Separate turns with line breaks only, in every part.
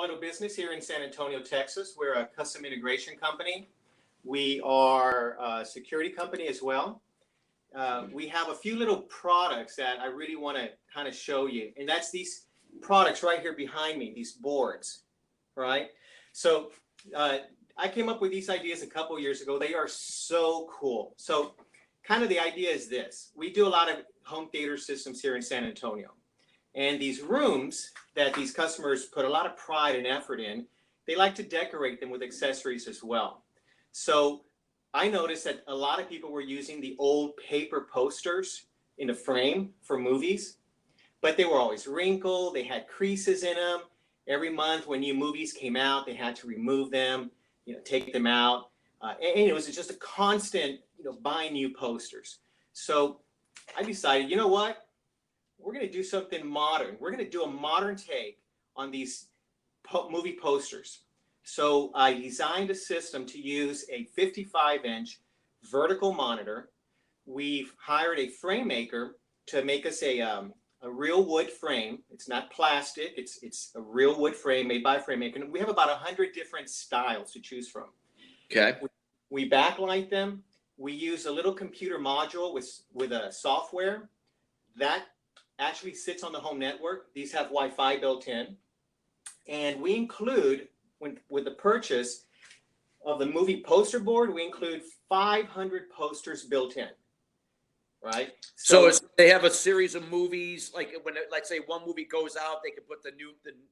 little business here in San Antonio, Texas. We're a custom integration company. We are a security company as well. We have a few little products that I really want to kind of show you. And that's these products right here behind me, these boards, right? So I came up with these ideas a couple years ago. They are so cool. So kind of the idea is this. We do a lot of home theater systems here in San Antonio. And these rooms that these customers put a lot of pride and effort in, they like to decorate them with accessories as well. So I noticed that a lot of people were using the old paper posters in a frame for movies, but they were always wrinkled. They had creases in them. Every month when new movies came out, they had to remove them, take them out. And it was just a constant, buying new posters. So I decided, you know what? We're going to do something modern. We're going to do a modern take on these movie posters. So I designed a system to use a 55-inch vertical monitor. We've hired a frame maker to make us a real wood frame. It's not plastic. It's a real wood frame made by a frame maker. And we have about 100 different styles to choose from.
Okay.
We backlight them. We use a little computer module with a software that actually sits on the home network. These have Wi-Fi built in. And we include, with the purchase of the movie poster board, we include 500 posters built in, right?
So they have a series of movies, like when, let's say one movie goes out, they can put the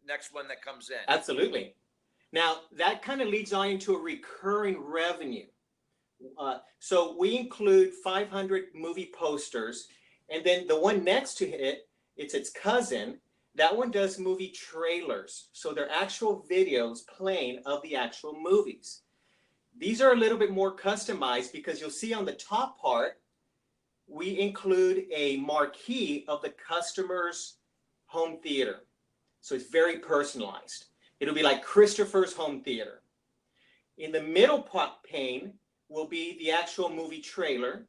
next one that comes in.
Absolutely. Now, that kind of leads on into a recurring revenue. So we include 500 movie posters. And then the one next to it, it's its cousin. That one does movie trailers. So they're actual videos playing of the actual movies. These are a little bit more customized because you'll see on the top part, we include a marquee of the customer's home theater. So it's very personalized. It'll be like Christopher's home theater. In the middle pane will be the actual movie trailer.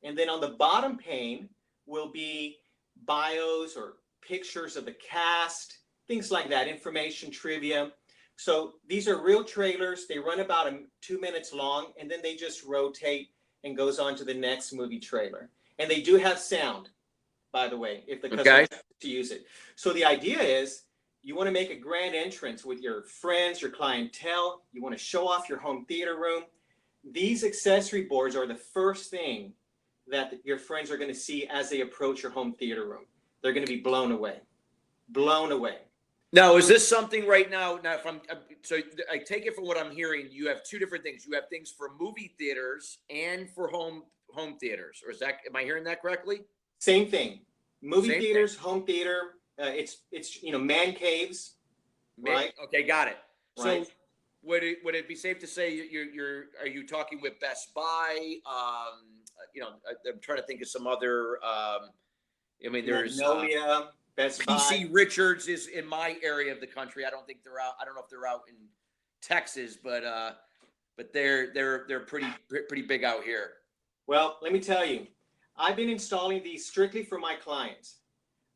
And then on the bottom pane will be bios or pictures of the cast, things like that, information, trivia. So these are real trailers. They run about 2 minutes long, and then they just rotate and goes on to the next movie trailer. And they do have sound, by the way, if the customer wants to use it. So the idea is you want to make a grand entrance with your friends, your clientele. You want to show off your home theater room. These accessory boards are the first thing that your friends are going to see as they approach your home theater room. They're going to be blown away. Blown away.
Now, is this something right now? Now, so I take it from what I'm hearing, you have two different things. You have things for movie theaters and for home theaters. Or am I hearing that correctly?
Same thing. Movie theaters, home theater. It's man caves, right?
Okay, got it.
Right.
So would it be safe to say are you talking with Best Buy? I'm trying to think of some other. There's
Magnolia, Best Buy.
PC Richards is in my area of the country. I don't think they're out. I don't know if they're out in Texas, but they're pretty big out here.
Well, let me tell you, I've been installing these strictly for my clients.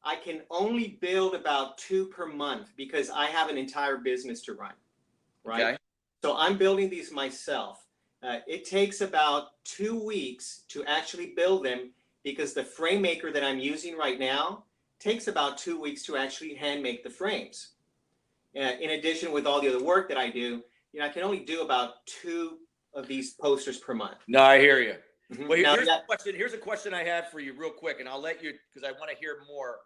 I can only build about 2 per month because I have an entire business to run, right?
Okay.
So I'm building these myself. It takes about 2 weeks to actually build them because the frame maker that I'm using right now takes about 2 weeks to actually hand make the frames. In addition, with all the other work that I do, I can only do about 2 of these posters per month.
No, I hear you.
Mm-hmm.
Well, here's a question I have for you real quick, and I'll let you, because I want to hear more.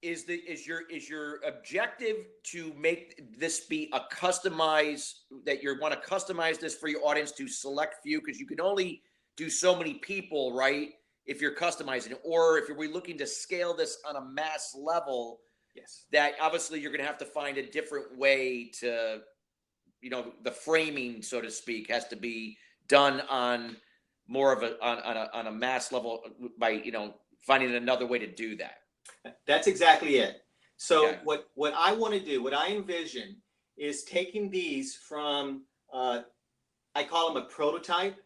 Is your objective to make this be a customized, that you want to customize this for your audience to select few, because you can only do so many people, right? If you're customizing it, or if we're looking to scale this on a mass level,
yes,
that obviously you're going to have to find a different way to, the framing, so to speak, has to be done on more of on a mass level by, finding another way to do that.
That's exactly it. So
Okay.
what I want to do, what I envision is taking these from, I call them a prototype,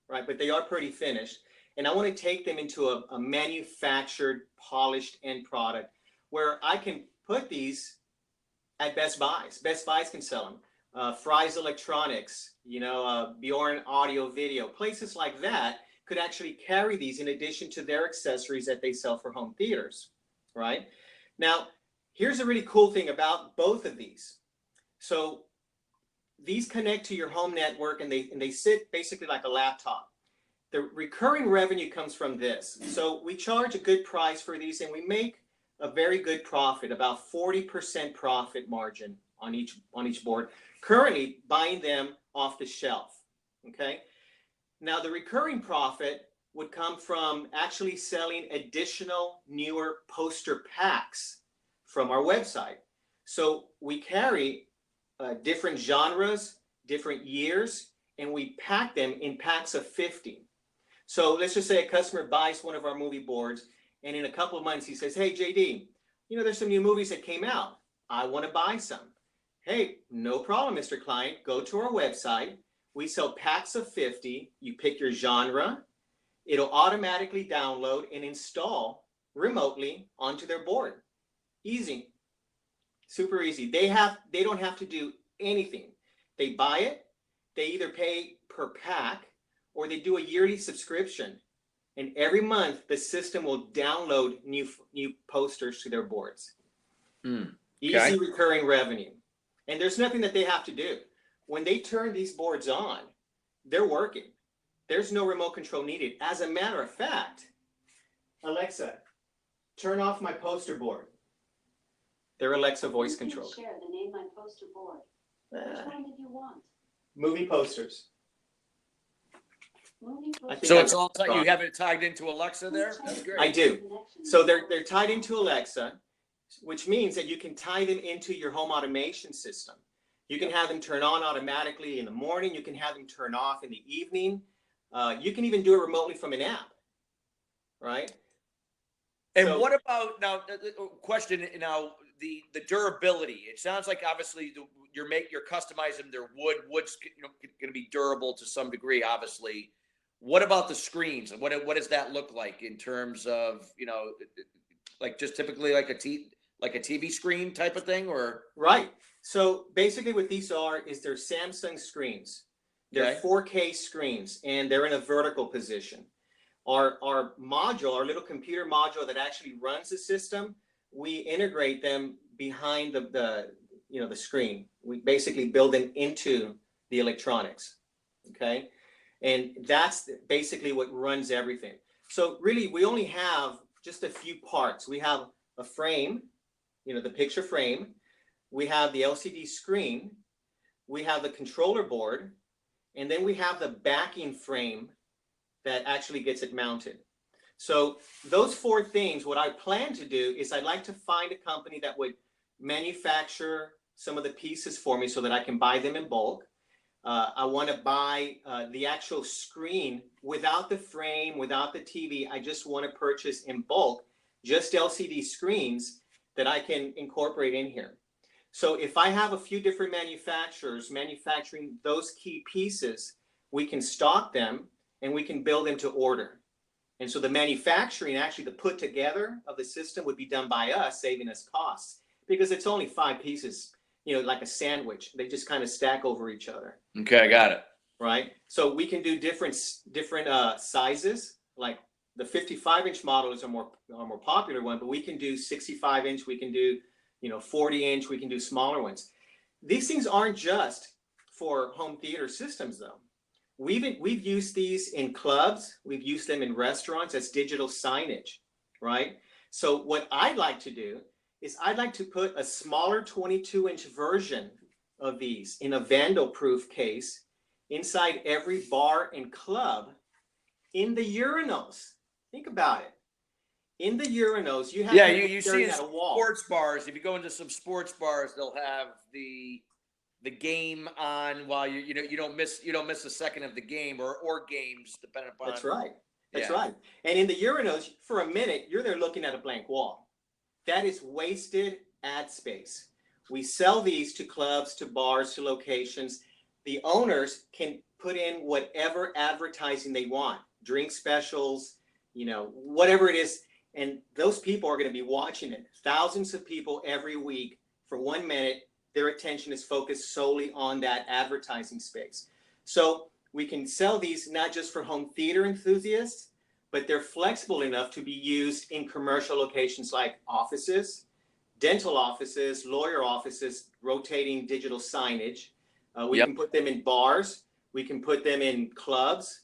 right? But they are pretty finished. And I want to take them into a manufactured, polished end product where I can put these at Best Buys. Best Buys can sell them. Fry's Electronics, Bjorn Audio Video, places like that could actually carry these in addition to their accessories that they sell for home theaters, right? Now, here's a really cool thing about both of these. So these connect to your home network, and they sit basically like a laptop. The recurring revenue comes from this. So we charge a good price for these, and we make a very good profit, about 40% profit margin on each board. Currently buying them off the shelf, okay? Now the recurring profit would come from actually selling additional newer poster packs from our website. So we carry different genres, different years, and we pack them in packs of 50. So let's just say a customer buys one of our movie boards, and in a couple of months he says, hey, JD, there's some new movies that came out. I want to buy some. Hey, no problem, Mr. Client. Go to our website. We sell packs of 50. You pick your genre. It'll automatically download and install remotely onto their board. Easy. Super easy. They don't have to do anything. They buy it. They either pay per pack or they do a yearly subscription. And every month the system will download new posters to their boards. Okay. Easy recurring revenue. And there's nothing that they have to do. When they turn these boards on, they're working. There's no remote control needed. As a matter of fact, Alexa, turn off my poster board. They're Alexa voice control.
Share the name my poster board. Which one did you want?
Movie posters.
So it's all you have it tied into Alexa there? That's great.
I do. So they're tied into Alexa, which means that you can tie them into your home automation system. You can have them turn on automatically in the morning. You can have them turn off in the evening. You can even do it remotely from an app, right?
And what about now? Question now. The durability. It sounds like obviously you're customizing their wood. Wood's going to be durable to some degree, obviously. What about the screens? What does that look like in terms of like just typically like a TV screen type of thing, or
right? So basically, what these is they're Samsung screens. They're 4K screens, and they're in a vertical position. Our module, our little computer module that actually runs the system, we integrate them behind the screen. We basically build them into the electronics, okay? And that's basically what runs everything. So really, we only have just a few parts. We have a frame, the picture frame. We have the LCD screen. We have the controller board. And then we have the backing frame that actually gets it mounted. So those four things, what I plan to do is I'd like to find a company that would manufacture some of the pieces for me so that I can buy them in bulk. I want to buy the actual screen without the frame, without the TV. I just want to purchase in bulk just LCD screens that I can incorporate in here. So if I have a few different manufacturers manufacturing those key pieces, we can stock them and we can build them to order. And so the manufacturing, actually the put together of the system would be done by us, saving us costs, because it's only 5 pieces, like a sandwich. They just kind of stack over each other.
Okay, I got it.
Right? So we can do different sizes, like the 55-inch model is a more popular one, but we can do 65-inch, we can do 40-inch, we can do smaller ones. These things aren't just for home theater systems, though. We've used these in clubs. We've used them in restaurants as digital signage, right? So what I'd like to do is I'd like to put a smaller 22-inch version of these in a vandal-proof case inside every bar and club in the urinals. Think about it. In the urinals, you have
you see in sports bars. If you go into some sports bars, they'll have the game on while you don't miss a second of the game or games depending upon.
That's right. That's right. And in the urinals, for a minute, you're there looking at a blank wall. That is wasted ad space. We sell these to clubs, to bars, to locations. The owners can put in whatever advertising they want, drink specials, whatever it is. And those people are going to be watching it. Thousands of people every week for 1 minute their attention is focused solely on that advertising space. So we can sell these not just for home theater enthusiasts, but they're flexible enough to be used in commercial locations like offices, dental offices, lawyer offices, rotating digital signage. We
Yep.
can put them in bars. We can put them in clubs.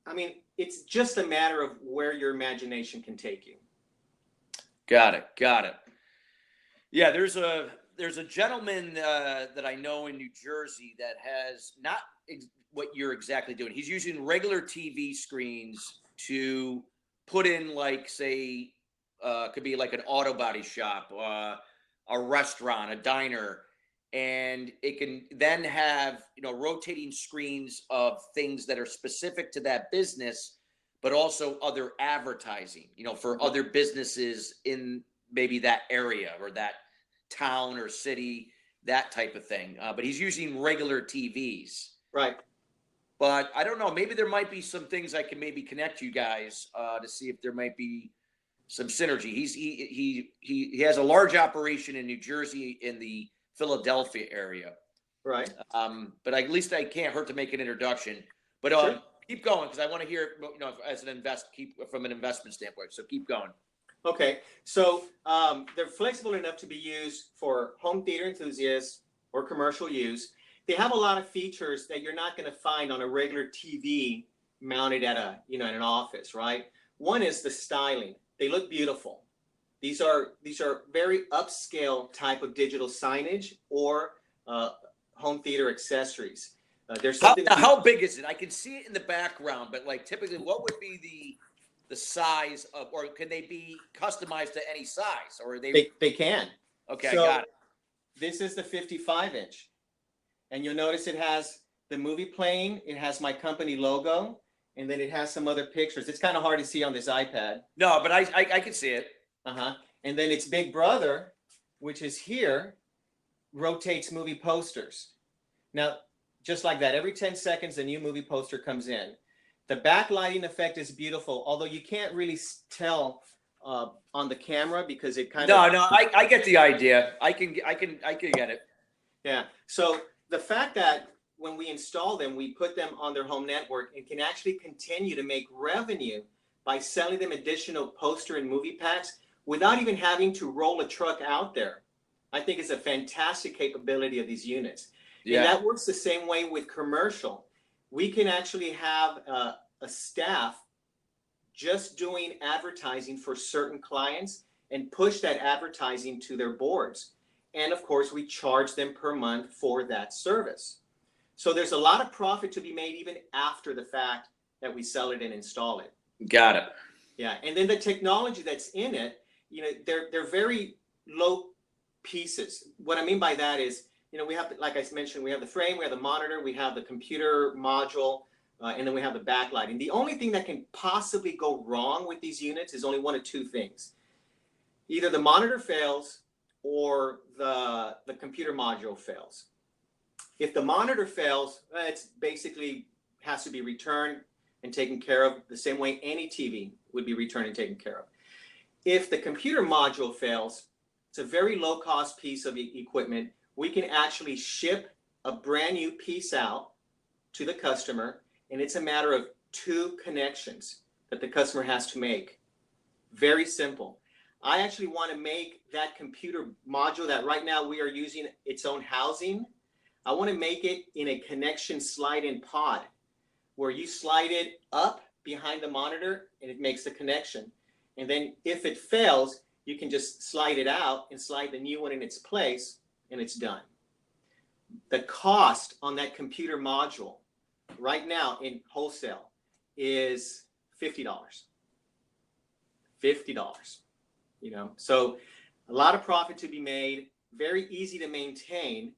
I mean, it's just a matter of where your imagination can take you.
Got it. Got it. Yeah, there's a gentleman that I know in New Jersey that has not what you're exactly doing. He's using regular TV screens to put in, like, say, could be like an auto body shop, a restaurant, a diner, and it can then have, you know, rotating screens of things that are specific to that business, but also other advertising, you know, for other businesses in maybe that area or that town or city, that type of thing. But he's using regular TVs.
Right.
But I don't know, maybe there might be some things I can maybe connect you guys to see if there might be some synergy. He has a large operation in New Jersey, in the Philadelphia area.
Right.
But at least I can't hurt to make an introduction. But
Sure.
Keep going, because I want to hear, you know, as an keep from an investment standpoint. So keep going.
Okay, so they're flexible enough to be used for home theater enthusiasts or commercial use. They have a lot of features that you're not going to find on a regular TV mounted at at an office, right? One is the styling. They look beautiful. These are very upscale type of digital signage or home theater accessories. There's something.
How big is it? I can see it in the background, but like typically, what would be the size of, or can they be customized to any size, or are
they can.
Okay,
so
got it.
This is the 55-inch, and you'll notice it has the movie playing. It has my company logo, and then it has some other pictures. It's kind of hard to see on this iPad.
No, but I can see it.
And then its big brother, which is here, rotates movie posters. Now, just like that, every 10 seconds, a new movie poster comes in. The backlighting effect is beautiful, although you can't really tell on the camera because it kind of.
No, I get the idea. I can get it.
Yeah. So the fact that when we install them, we put them on their home network and can actually continue to make revenue by selling them additional poster and movie packs without even having to roll a truck out there, I think is a fantastic capability of these units. Yeah. And that works the same way with commercial. We can actually have a staff just doing advertising for certain clients and push that advertising to their boards. And of course, we charge them per month for that service. So there's a lot of profit to be made even after the fact that we sell it and install it.
Got it.
Yeah. And then the technology that's in it, they're very low pieces. What I mean by that is, we have, like I mentioned, we have the frame, we have the monitor, we have the computer module, and then we have the backlighting. The only thing that can possibly go wrong with these units is only one of two things. Either the monitor fails or the computer module fails. If the monitor fails, it's basically has to be returned and taken care of the same way any TV would be returned and taken care of. If the computer module fails, it's a very low cost piece of equipment. We can actually ship a brand new piece out to the customer, and it's a matter of 2 connections that the customer has to make. Very simple. I actually want to make that computer module that right now we are using its own housing. I want to make it in a connection slide-in pod where you slide it up behind the monitor and it makes the connection. And then if it fails, you can just slide it out and slide the new one in its place, and it's done. The cost on that computer module right now in wholesale is $50. $50. So a lot of profit to be made, very easy to maintain.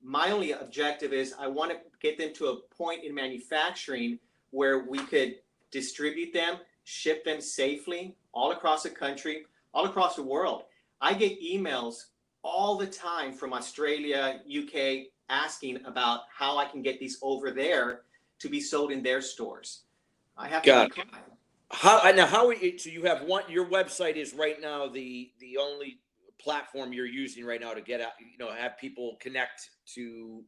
My only objective is I want to get them to a point in manufacturing where we could distribute them, ship them safely all across the country, all across the world. I get emails all the time from Australia, UK, asking about how I can get these over there to be sold in their stores. I have to be
so you have one, your website is right now the only platform you're using right now to get out, have people connect to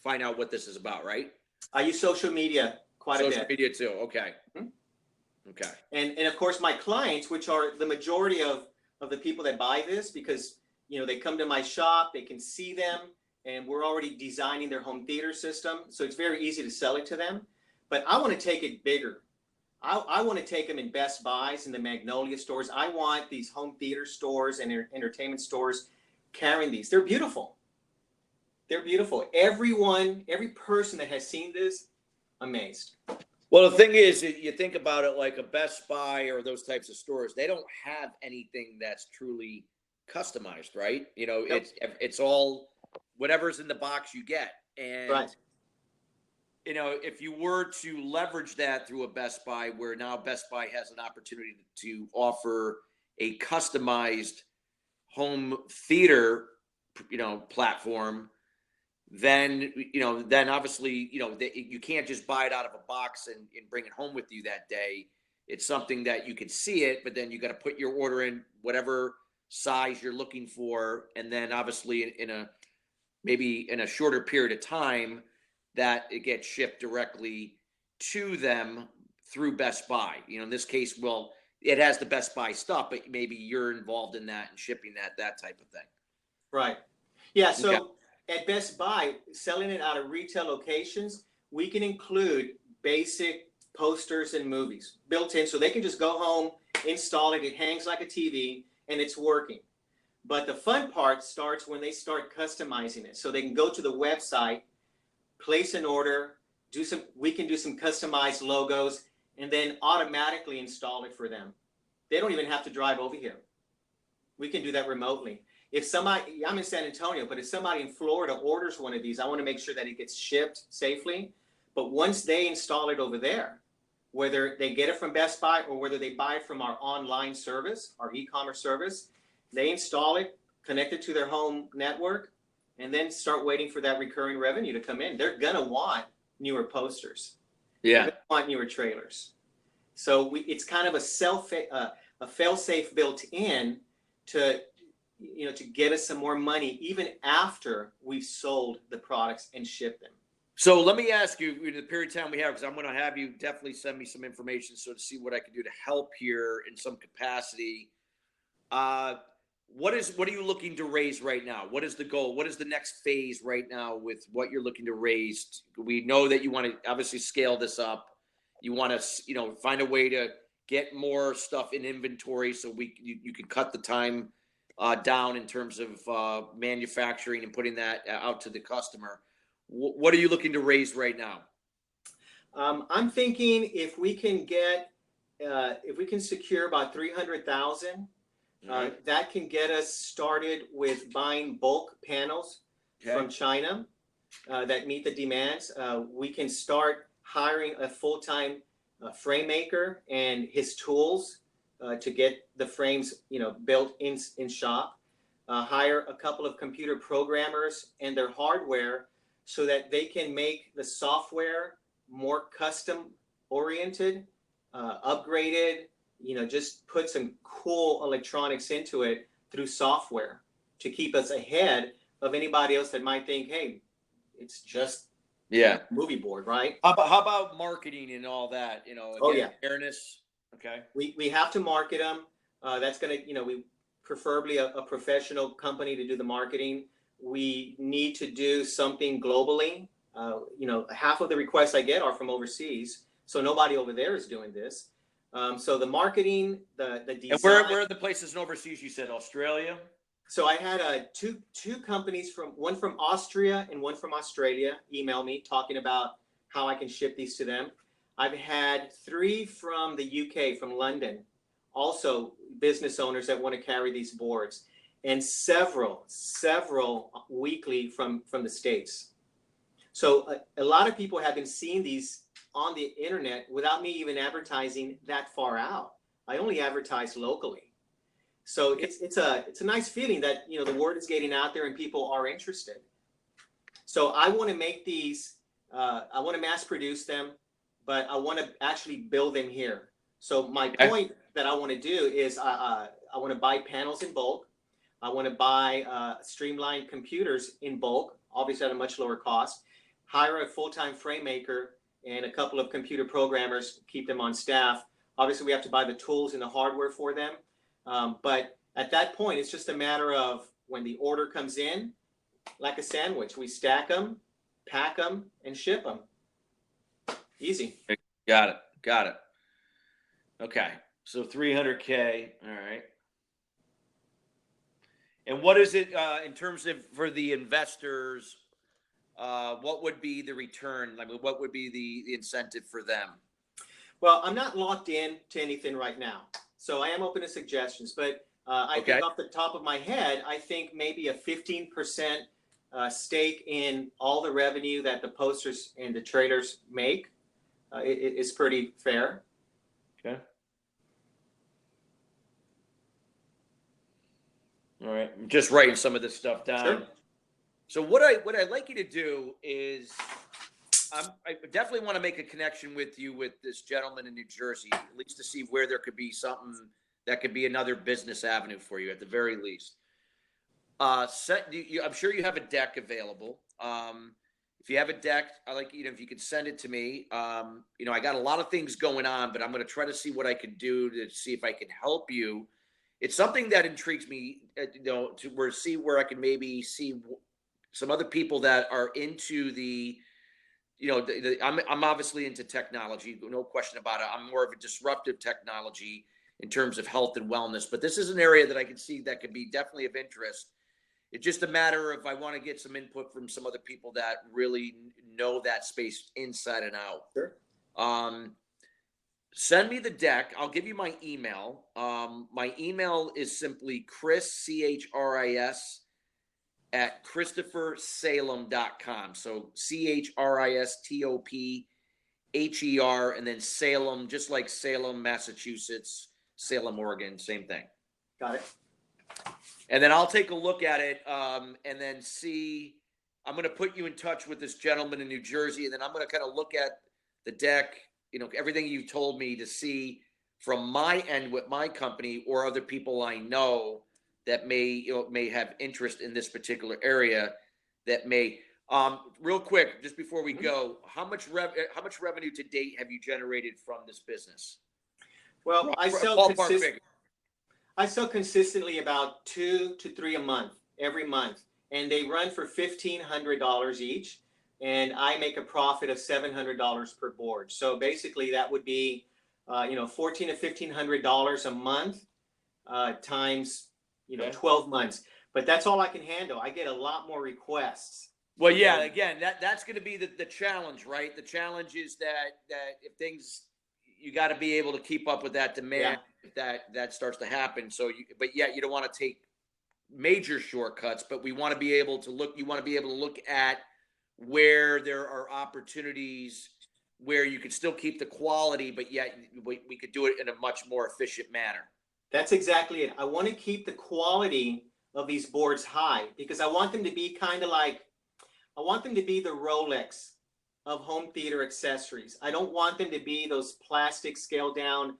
find out what this is about, right?
I use social media quite a bit.
Social media too. Okay.
Mhm.
Okay.
And of course my clients, which are the majority of the people that buy this, because they come to my shop, they can see them, and we're already designing their home theater system, so it's very easy to sell it to them. But I want to take it bigger. I want to take them in Best Buys and the Magnolia stores. I want these home theater stores and entertainment stores carrying these. They're beautiful. They're beautiful. Every person that has seen this, amazed.
Well, the thing is, you think about it like a Best Buy or those types of stores, they don't have anything that's truly customized, right?
Nope.
It's all whatever's in the box you get. And,
Right.
if you were to leverage that through a Best Buy, where now Best Buy has an opportunity to offer a customized home theater, platform, then obviously you can't just buy it out of a box and bring it home with you that day. It's something that you can see it, but then you got to put your order in whatever size you're looking for, and then obviously maybe in a shorter period of time that it gets shipped directly to them through Best Buy. In this case, well, it has the Best Buy stuff, but maybe you're involved in that and shipping that type of thing.
Right. Yeah. So
Okay.
at Best Buy, selling it out of retail locations, we can include basic posters and movies built in, so they can just go home, install it. It hangs like a TV, and it's working. But the fun part starts when they start customizing it. So they can go to the website, place an order, we can do some customized logos, and then automatically install it for them. They don't even have to drive over here. We can do that remotely. If somebody, I'm in San Antonio, but if somebody in Florida orders one of these, I want to make sure that it gets shipped safely. But once they install it over there, whether they get it from Best Buy or whether they buy it from our online service, our e-commerce service, they install it, connect it to their home network, and then start waiting for that recurring revenue to come in. They're gonna want newer posters.
Yeah.
They're gonna want newer trailers. So it's kind of a fail-safe built in to get us some more money even after we've sold the products and shipped them.
So let me ask you, in the period of time we have, because I'm going to have you definitely send me some information so to see what I can do to help here in some capacity. What are you looking to raise right now? What is the goal? What is the next phase right now with what you're looking to raise? We know that you want to obviously scale this up. You want to, find a way to get more stuff in inventory so you can cut the time down in terms of manufacturing and putting that out to the customer. What are you looking to raise right now?
I'm thinking if we can secure about 300,000, that can get us started with buying bulk panels from China that meet the demands. We can start hiring a full-time frame maker and his tools to get the frames, built in shop. Hire a couple of computer programmers and their hardware so that they can make the software more custom oriented, upgraded, just put some cool electronics into it through software to keep us ahead of anybody else that might think, hey, it's just a movie board, right?
How about marketing and all that? Awareness. Okay.
We have to market them. That's going to, we preferably a professional company to do the marketing. We need to do something globally. Half of the requests I get are from overseas, so nobody over there is doing this. So the marketing, the design.
And where are the places in overseas? You said Australia.
So I had two companies, one from Austria and one from Australia, email me talking about how I can ship these to them. I've had 3 from the UK, from London, also business owners that want to carry these boards, and several weekly from the States. So a lot of people have been seeing these on the internet without me even advertising that far out. I only advertise locally. So it's a nice feeling that the word is getting out there and people are interested. So I want to make these. I want to mass produce them, but I want to actually build them here. So my point that I want to do is I want to buy panels in bulk. I want to buy streamlined computers in bulk, obviously at a much lower cost, hire a full-time frame maker and a couple of computer programmers, keep them on staff. Obviously, we have to buy the tools and the hardware for them. But at that point, it's just a matter of when the order comes in, like a sandwich, we stack them, pack them, and ship them. Easy.
Got it. Okay, so 300K. All right. And what is it in terms of for the investors? What would be the return? I mean, what would be the incentive for them?
Well, I'm not locked in to anything right now, so I am open to suggestions. But I think off the top of my head, I think maybe a 15% stake in all the revenue that the posters and the traders make is pretty fair.
Okay. All right. I'm just writing some of this stuff down.
Sure.
So what I'd like you to do is I definitely want to make a connection with you with this gentleman in New Jersey, at least to see where there could be something that could be another business avenue for you at the very least. I'm sure you have a deck available. If you have a deck, I like, if you could send it to me. I got a lot of things going on, but I'm going to try to see what I can do to see if I can help you. It's something that intrigues me, to see where I can maybe see some other people that are into I'm obviously into technology, no question about it. I'm more of a disruptive technology in terms of health and wellness, but this is an area that I can see that could be definitely of interest. It's just a matter of I want to get some input from some other people that really know that space inside and out.
Sure.
Send me the deck. I'll give you my email. My email is simply Chris, CHRIS, at ChristopherSalem.com. So CHRISTOPHER, and then Salem, just like Salem, Massachusetts, Salem, Oregon, same thing.
Got it.
And then I'll take a look at it and then see. I'm going to put you in touch with this gentleman in New Jersey, and then I'm going to kind of look at the deck, everything you've told me, to see from my end with my company or other people I know that may have interest in this particular area that may. Real quick, just before we go, how much revenue to date have you generated from this business?
Well, I sell consistently about 2 to 3 a month, every month, and they run for $1,500 each, and I make a profit of $700 per board. So basically, that would be, $1,400 to $1,500 a month times 12 months. But that's all I can handle. I get a lot more requests.
Well, yeah, again, that's going to be the challenge, right? The challenge is that if things, you got to be able to keep up with that demand if that starts to happen. So, but yet you don't want to take major shortcuts, but we want to be able to look. You want to be able to look at where there are opportunities where you could still keep the quality, but yet we could do it in a much more efficient manner.
That's exactly it. I want to keep the quality of these boards high because I want them to be I want them to be the Rolex of home theater accessories. I don't want them to be those plastic scaled down,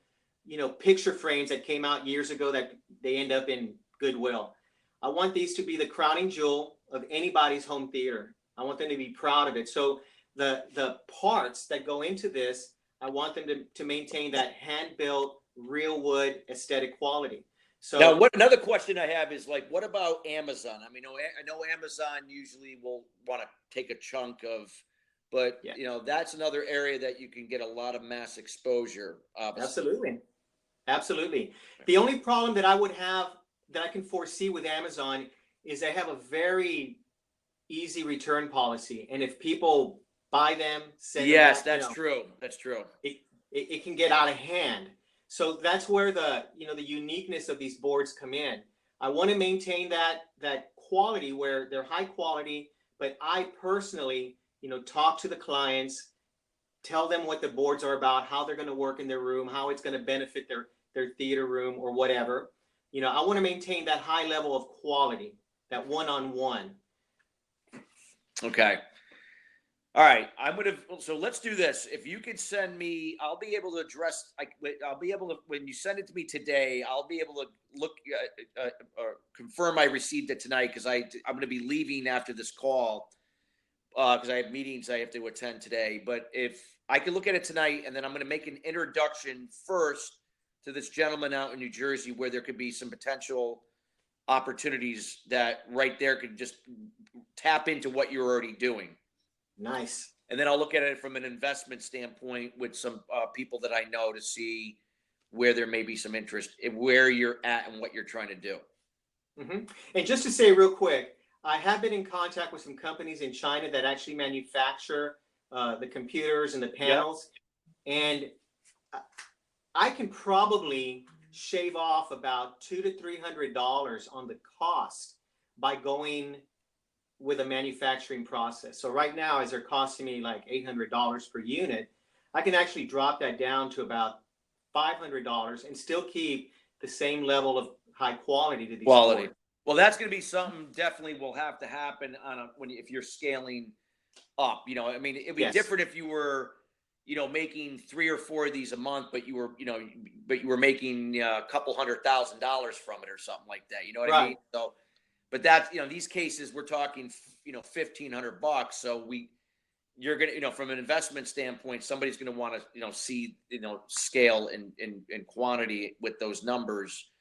picture frames that came out years ago that they end up in Goodwill. I want these to be the crowning jewel of anybody's home theater. I want them to be proud of it. So the parts that go into this, I want them to maintain that hand-built, real wood aesthetic quality. So
now, another question I have is what about Amazon? I mean, I know Amazon usually will want to take a chunk of, but that's another area that you can get a lot of mass exposure. Obviously.
Absolutely. The only problem that I would have that I can foresee with Amazon is they have a very easy return policy, and if people buy them, send them back,
that's true. That's true.
It can get out of hand. So that's where the uniqueness of these boards come in. I want to maintain that quality where they're high quality, but I personally, talk to the clients, tell them what the boards are about, how they're going to work in their room, how it's going to benefit their theater room or whatever. I want to maintain that high level of quality, that one-on-one.
Okay. All right, so let's do this. If you could send me, I'll be able to address, I'll be able to, when you send it to me today, I'll be able to look, or confirm I received it tonight, because I'm going to be leaving after this call, because I have meetings I have to attend today. But if I can look at it tonight, and then I'm going to make an introduction first to this gentleman out in New Jersey, where there could be some potential opportunities that right there could just tap into what you're already doing.
Nice.
And then I'll look at it from an investment standpoint with some people that I know to see where there may be some interest in where you're at and what you're trying to do.
Mm-hmm. And just to say real quick, I have been in contact with some companies in China that actually manufacture the computers and the panels. Yep. And I can probably shave off about $200 to $300 on the cost by going with a manufacturing process. So right now, as they're costing me like $800 per unit, I can actually drop that down to about $500 and still keep the same level of high quality to these boards.
Well, that's going to be something definitely will have to happen if you're scaling up. I mean, it'd be different if you were, making 3 or 4 of these a month, but you were making a couple $100,000 from it or something like that. You know what I mean? So. But that's, these cases we're talking, $1,500. So you're going to, from an investment standpoint, somebody's going to want to, see, scale and quantity with those numbers.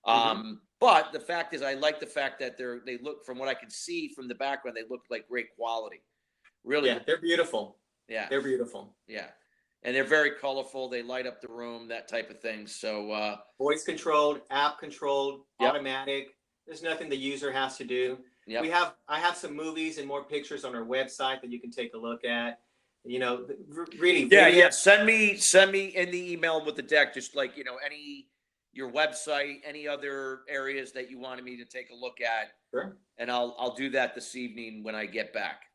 Mm-hmm. But the fact is, I like the fact that they look, from what I can see from the background, they look like great quality. Really.
Yeah, they're beautiful.
Yeah.
They're beautiful.
Yeah. And they're very colorful. They light up the room, that type of thing. So
voice controlled, app controlled, automatic. There's nothing the user has to do. Yep. I have some movies and more pictures on our website that you can take a look at. Really.
Yeah. Send me in the email with the deck, just like, your website, any other areas that you wanted me to take a look at.
Sure.
And I'll do that this evening when I get back.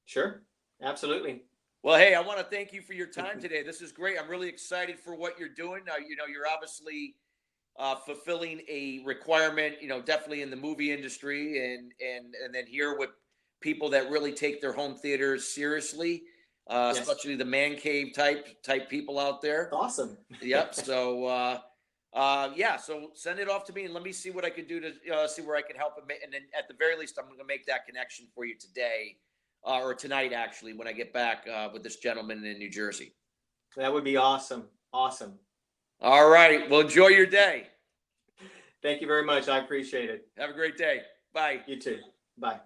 Sure. Absolutely.
Well, hey, I want to thank you for your time today. This is great. I'm really excited for what you're doing. Now, you're obviously fulfilling a requirement, definitely in the movie industry, and then here with people that really take their home theaters seriously, especially the man cave type people out there.
Awesome.
Yep. So, so send it off to me and let me see what I can do to see where I can help. And then at the very least, I'm going to make that connection for you today or tonight, actually, when I get back with this gentleman in New Jersey.
That would be awesome. Awesome.
All right. Well, enjoy your day.
Thank you very much. I appreciate it.
Have a great day. Bye.
You too. Bye.